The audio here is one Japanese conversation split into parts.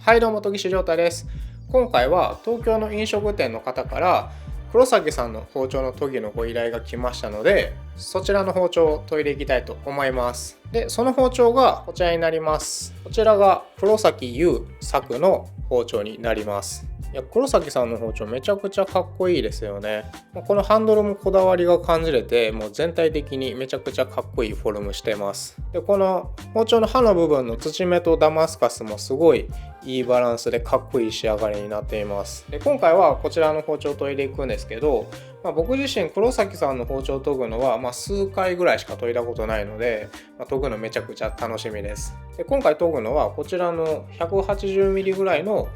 はい、どうも、研ぎ師亮太です。今回は東京の飲食店の方から黒崎さんの包丁の研ぎのご依頼が来ましたので、そちらの包丁を研いでいきたいと思います。で、その包丁がこちらになります。こちらが黒崎優作の包丁になります。いや、黒崎さんの包丁めちゃくちゃかっこいいですよね。このハンドルもこだわりが感じれて、もう全体的にめちゃくちゃかっこいいフォルムしてます。で、この包丁の刃の部分の土目とダマスカスもすごいいいバランスでかっこいい仕上がりになっています。で、今回はこちらの包丁を研いでいくんですけど、僕自身黒崎さんの包丁を研ぐのは、数回ぐらいしか研いだことないので、研ぐのめちゃくちゃ楽しみです。で、今回研ぐのはこちらの 180mm ぐらいの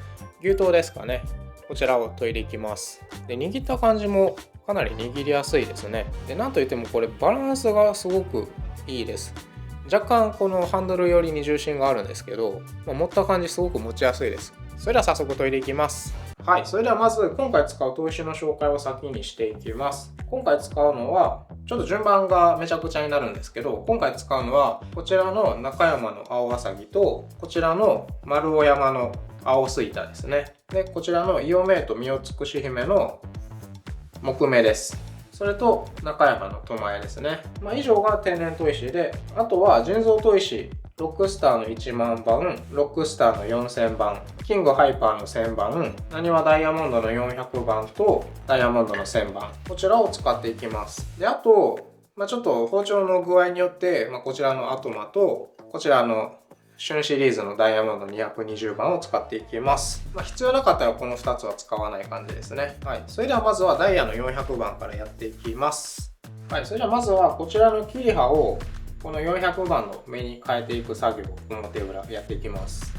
牛刀ですかね。こちらを研いでいきます。で、握った感じもかなり握りやすいですね。で、なんといってもこれバランスがすごくいいです。若干このハンドル寄りに重心があるんですけど、持った感じすごく持ちやすいです。それでは早速研いでいきます。はい、それではまず今回使う砥石の紹介を先にしていきます。今回使うのはちょっと順番がめちゃくちゃになるんですけど、今回使うのはこちらの中山の青あさぎとこちらの丸尾山の青すいたですね。で、こちらのイオメイト身を尽くし姫の木目です。それと中山の苫屋ですね。以上が天然砥石で、あとは人造砥石、ロックスターの1万番、ロックスターの4000番、キングハイパーの1000番、なにわダイヤモンドの400番とダイヤモンドの1000番、こちらを使っていきます。で、あと、ちょっと包丁の具合によって、こちらのアトマとこちらの旬シリーズのダイヤモンド220番を使っていきます。必要なかったらこの2つは使わない感じですね。はい、それではまずはダイヤの400番からやっていきます。はい、それではまずはこちらの切り刃をこの400番の目に変えていく作業を表裏やっていきます。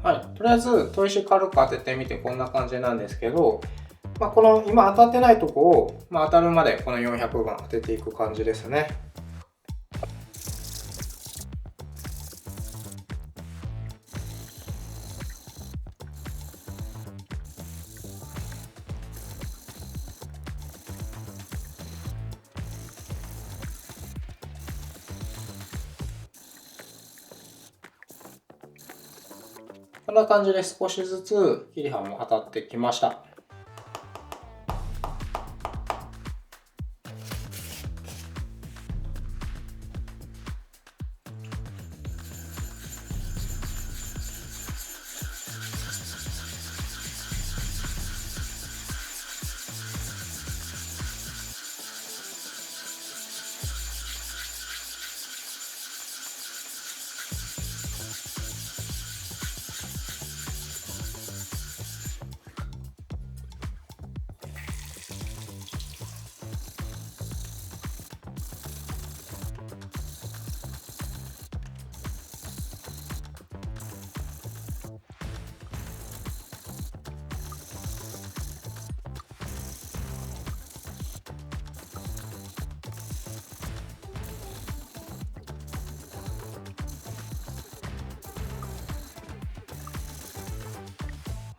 はい、とりあえず砥石軽く当ててみてこんな感じなんですけど、この今当たってないとこを、当たるまでこの400番当てていく感じですね。こんな感じで少しずつ切り刃も当たってきました。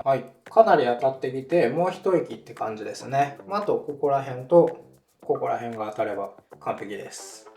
はい、かなり当たってきて、もう一息って感じですね。あとここら辺とここら辺が当たれば完璧です。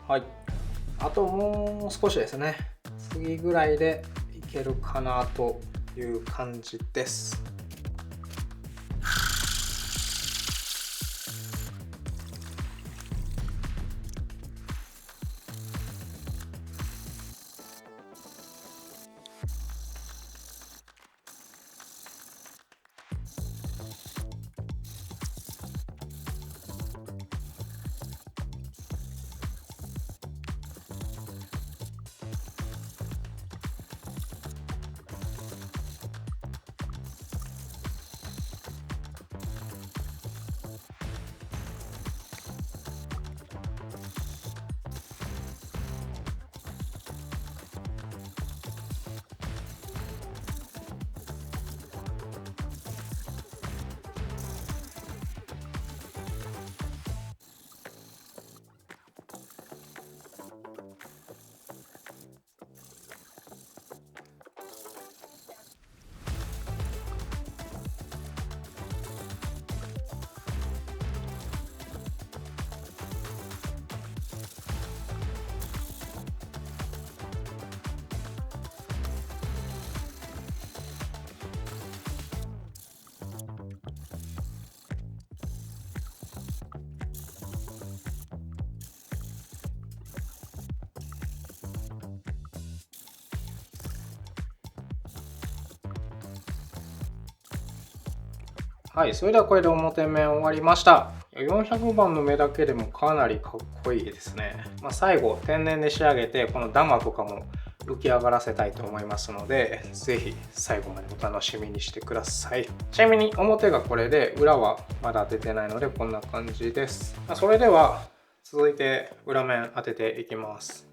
はい、あともう少しですね。次ぐらいでいけるかなという感じです。はい、それではこれで表面終わりました。400番の目だけでもかなりかっこいいですね。最後天然で仕上げてこのダマとかも浮き上がらせたいと思いますので、ぜひ最後までお楽しみにしてください。ちなみに表がこれで裏はまだ当ててないのでこんな感じです。それでは続いて裏面当てていきます。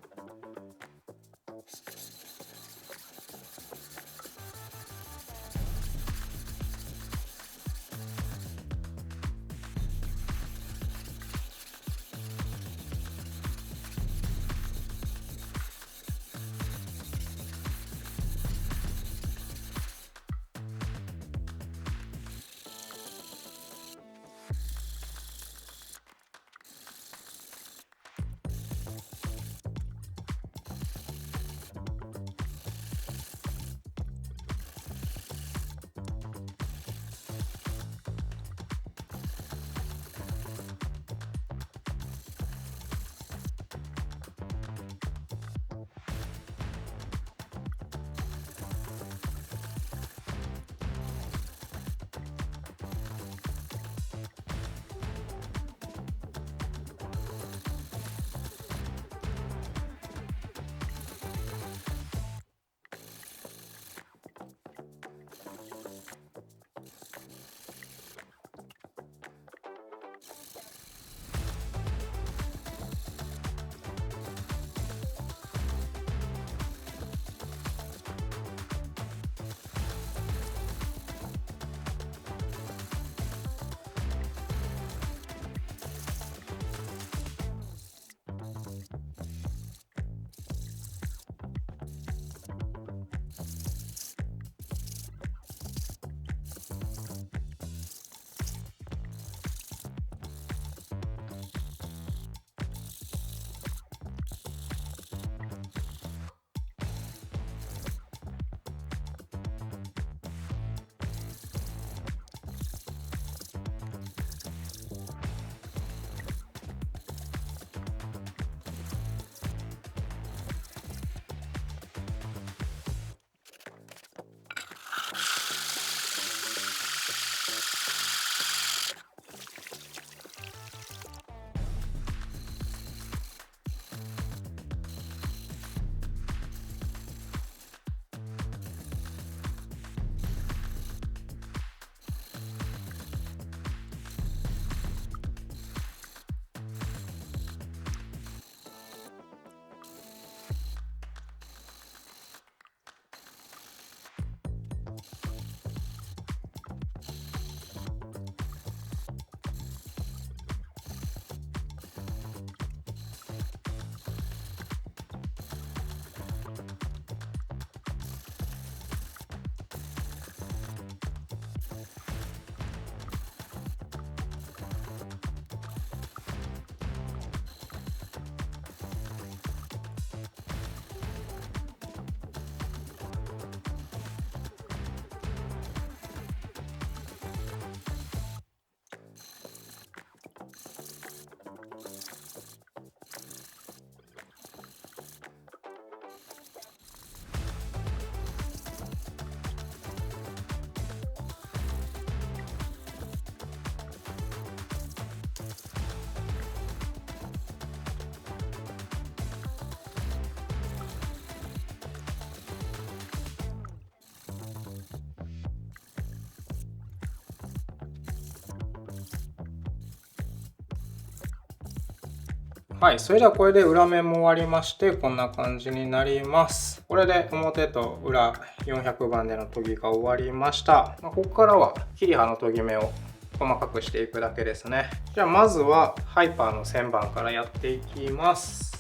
はい、それではこれで裏面も終わりまして、こんな感じになります。これで表と裏400番での研ぎが終わりました。ここからは切り刃の研ぎ目を細かくしていくだけですね。じゃあまずはハイパーの旋盤からやっていきます。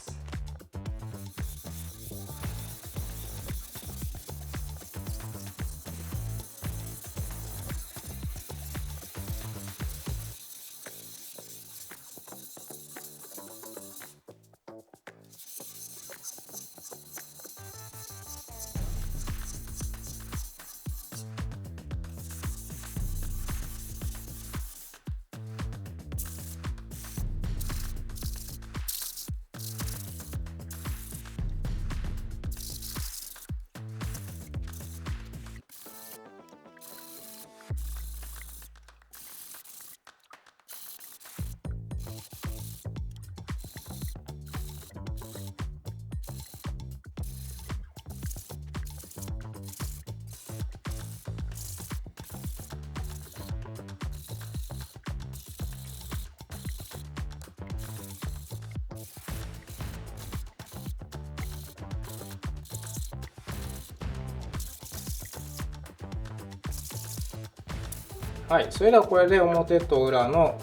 はい、それではこれで表と裏の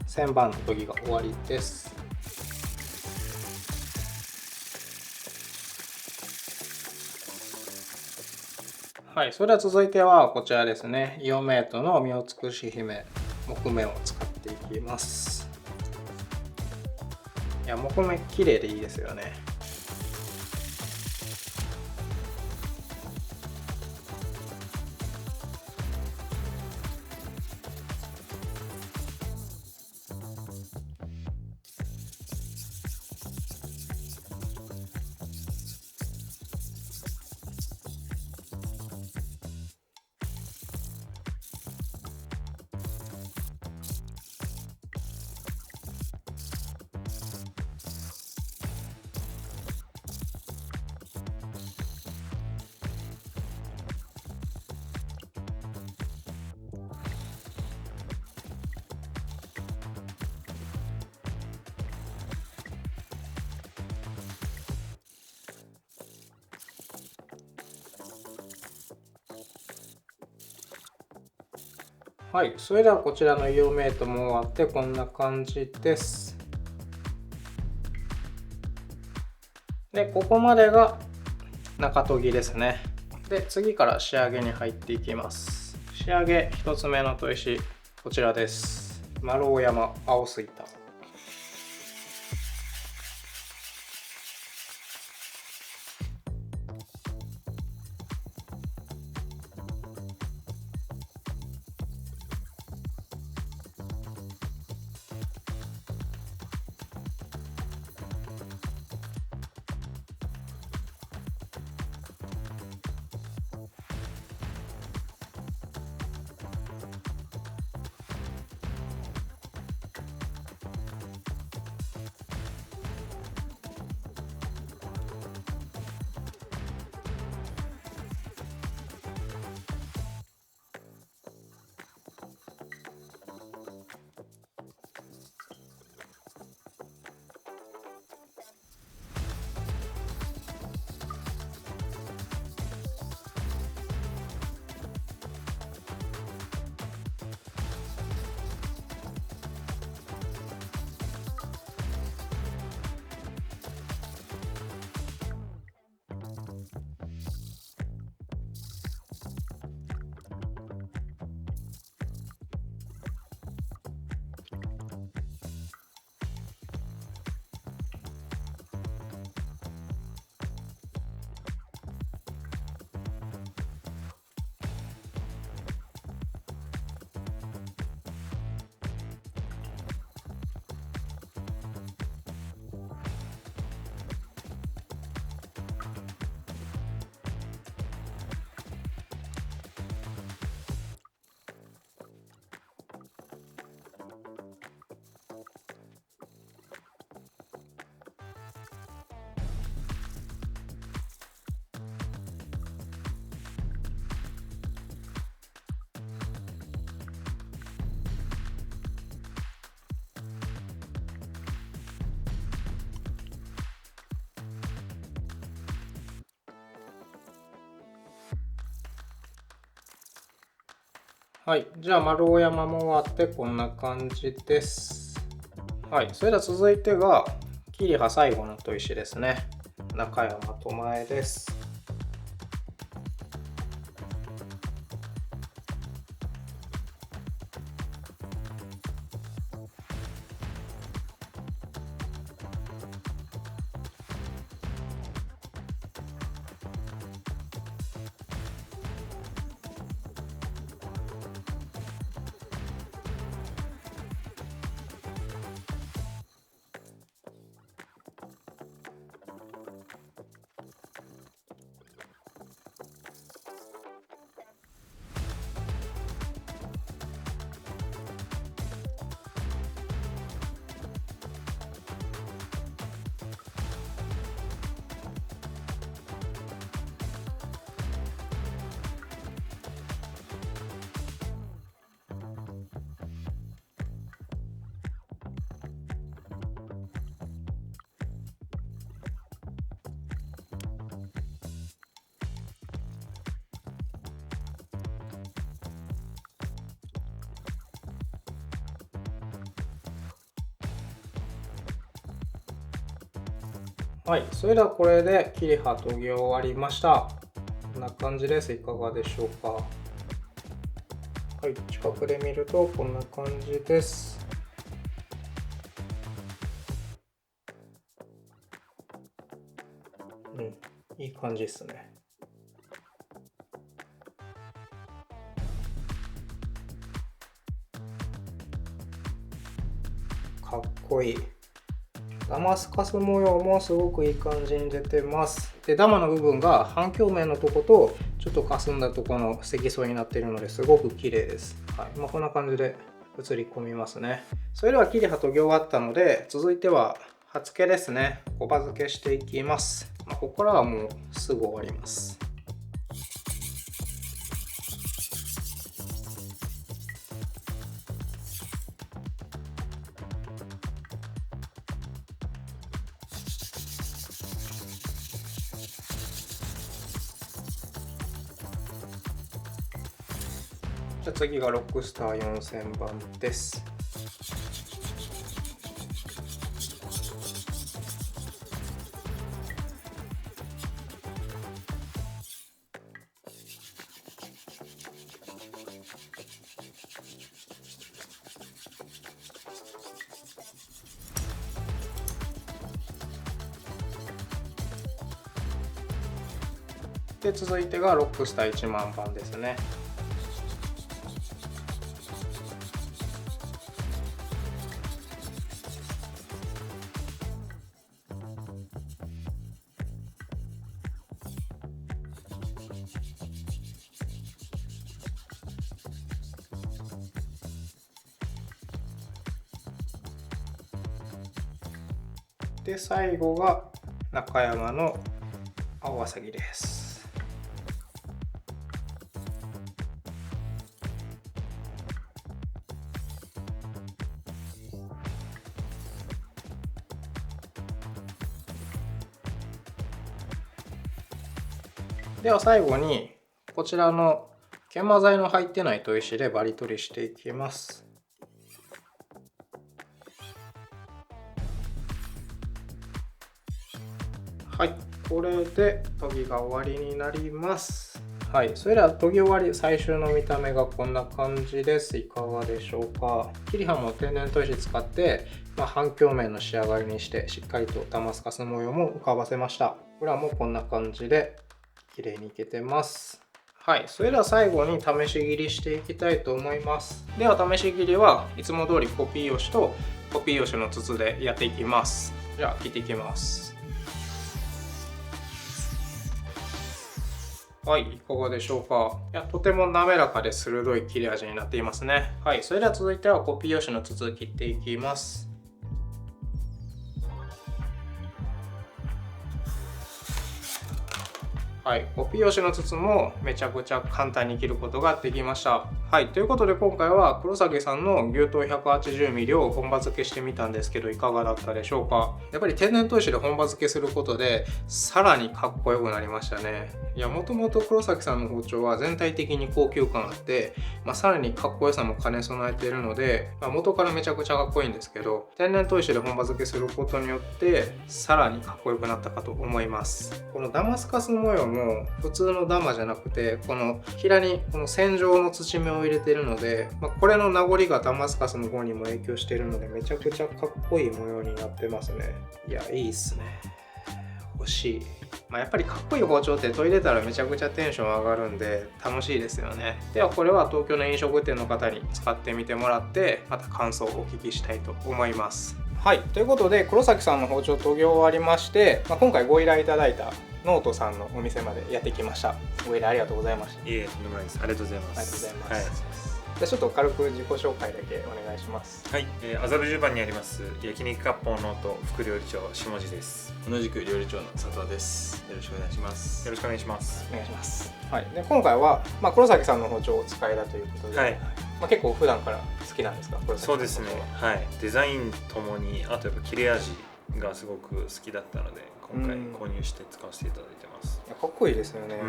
旋盤の研ぎが終わりです。はい、それでは続いてはこちらですね。イオメイトの身を尽くし姫木目を使っていきます。いや、木目綺麗でいいですよね。はい、それではこちらのイオメイトも終わってこんな感じです。で、ここまでが中研ぎですね。で、次から仕上げに入っていきます。仕上げ1つ目の砥石、こちらです。丸尾山青巣板。はい、じゃあ丸尾山も終わってこんな感じです。はい、それでは続いてがキリハ最後の砥石ですね。中山と前です。はい、それではこれでキリハ研ぎ終わりました。こんな感じです。いかがでしょうか。はい、近くで見るとこんな感じです。いい感じですね。かっこいい。ダマスカス模様もすごくいい感じに出てます。で、ダマの部分が半鏡面のとことちょっと霞んだとこの積層になっているのですごく綺麗です。はい、こんな感じで映り込みますね。それではキリハ研ぎ終わったので、続いては刃付けですね。コバ付けしていきます。ここからはもうすぐ終わります。じゃあ次がロックスター4000番です。で、続いてがロックスター1万番ですね。で、最後が中山の青わさぎです。では最後にこちらの研磨剤の入ってない砥石でバリ取りしていきます。はい、これで研ぎが終わりになります。はい、それでは研ぎ終わり、最終の見た目がこんな感じです。いかがでしょうか。キリハも天然砥石使って、半鏡面の仕上がりにしてしっかりとダマスカス模様も浮かばせました。裏もこんな感じで綺麗にいけてます。はい、それでは最後に試し切りしていきたいと思います。では試し切りはいつも通りコピー用紙とコピー用紙の筒でやっていきます。じゃあ切っていきます。はい、いかがでしょうか。とても滑らかで鋭い切れ味になっていますね。はい、それでは続いてはコピー用紙の筒切っていきます。はい、コピー用紙の筒もめちゃくちゃ簡単に切ることができました。はい、ということで今回は黒崎さんの牛刀 180mm を本場付けしてみたんですけど、いかがだったでしょうか。やっぱり天然砥石で本場付けすることでさらにかっこよくなりましたね。いや、もともと黒崎さんの包丁は全体的に高級感あって、さらにかっこよさも兼ね備えているので、元からめちゃくちゃかっこいいんですけど、天然砥石で本場付けすることによってさらにかっこよくなったかと思います。このダマスカス模様も普通のダマじゃなくて、この平にこの線状の土目を入れているので、これの名残がダマスカスの方にも影響しているので、めちゃくちゃかっこいい模様になってますね。いや、いいっすね。欲しい。やっぱりかっこいい包丁って研いでたらめちゃくちゃテンション上がるんで楽しいですよね。ではこれは東京の飲食店の方に使ってみてもらって、また感想をお聞きしたいと思います。はい、ということで黒崎さんの包丁研ぎ終わりまして、今回ご依頼いただいたノートさんのお店までやってきました。ご依頼ありがとうございました。いえ、とんでもないです。ありがとうございます。ありがとうございます。じゃあちょっと軽く自己紹介だけお願いします。はい、麻布十番にあります焼肉割烹ノート副料理長下地です。同じく料理長の佐藤です。よろしくお願いします。よろしくお願いします。お願いします。はい。で今回は黒崎さんの包丁をお使いだということで、はい。結構普段から好きなんですか、黒崎さんの包丁は。そうですね。はい。デザインともに、あとやっぱ切れ味がすごく好きだったので、今回購入して使わせていただいてます。いやかっこいいですよね。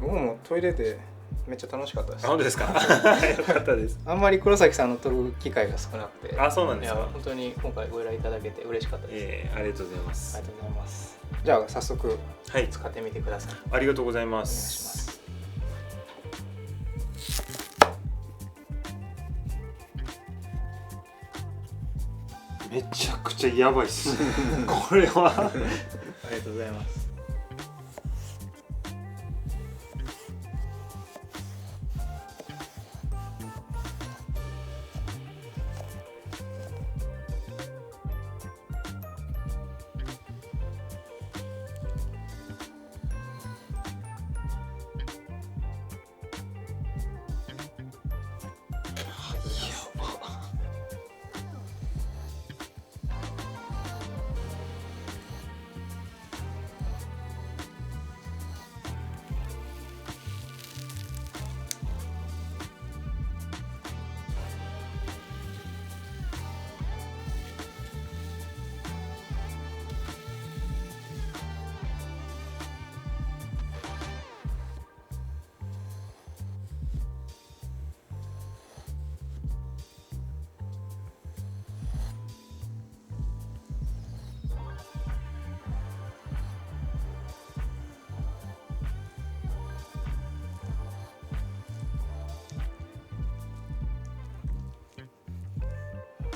僕も研いでてめっちゃ楽しかったです。本当ですか。よかったです。あんまり黒崎さんの撮る機会が少なくて。あ、そうなんですか。本当に今回ご依頼いただけて嬉しかったです。ありがとうございます。ありがとうございます。じゃあ早速使ってみてください。ありがとうございます。お願いします。めちゃくちゃやばいっす。これはありがとうございます。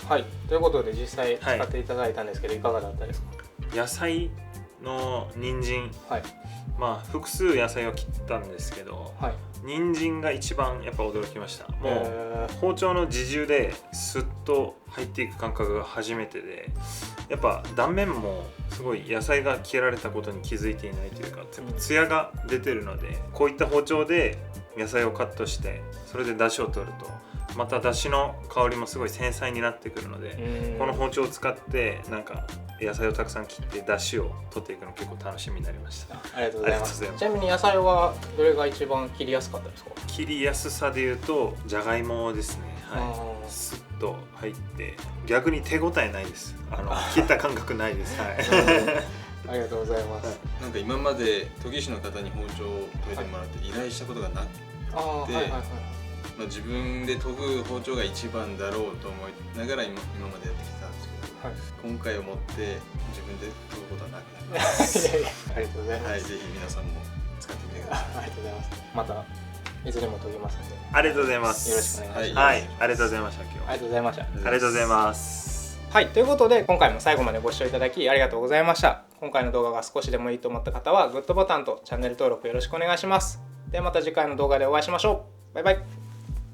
はい、ということで実際使っていただいたんですけど、いかがだったですか？野菜の人参、複数野菜を切ったんですけど、人参が一番やっぱ驚きました。もう包丁の自重でスッと入っていく感覚が初めてで、やっぱ断面もすごい野菜が切られたことに気づいていないというか、ツヤが出てるので、こういった包丁で野菜をカットしてそれで出汁を取るとまた出汁の香りもすごい繊細になってくるので、この包丁を使ってなんか野菜をたくさん切って出汁を取っていくの結構楽しみになりました。ありがとうございます。ちなみに野菜はどれが一番切りやすかったですか？切りやすさでいうとじゃがいもですね。スッと入って逆に手応えないです。切った感覚ないです。ありがとうございます。なんか今まで研ぎ師の方に包丁を研いでもらって依頼したことがなくて、自分で研ぐ包丁が一番だろうと思いながら今までやってきたんですけど、今回をもって自分で研ぐことはなくなります。ありがとうございます。ぜひ皆さんも使ってみてください。ありがとうございます。またいつでも研ぎますので。ありがとうございます。よろしくお願いします。はい、ありがとうございました。今日。ありがとうございました。ありがとうございます。はい、ということで今回も最後までご視聴いただきありがとうございました。今回の動画が少しでもいいと思った方はグッドボタンとチャンネル登録よろしくお願いします。ではまた次回の動画でお会いしましょう。バイバイ。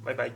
バイバイ。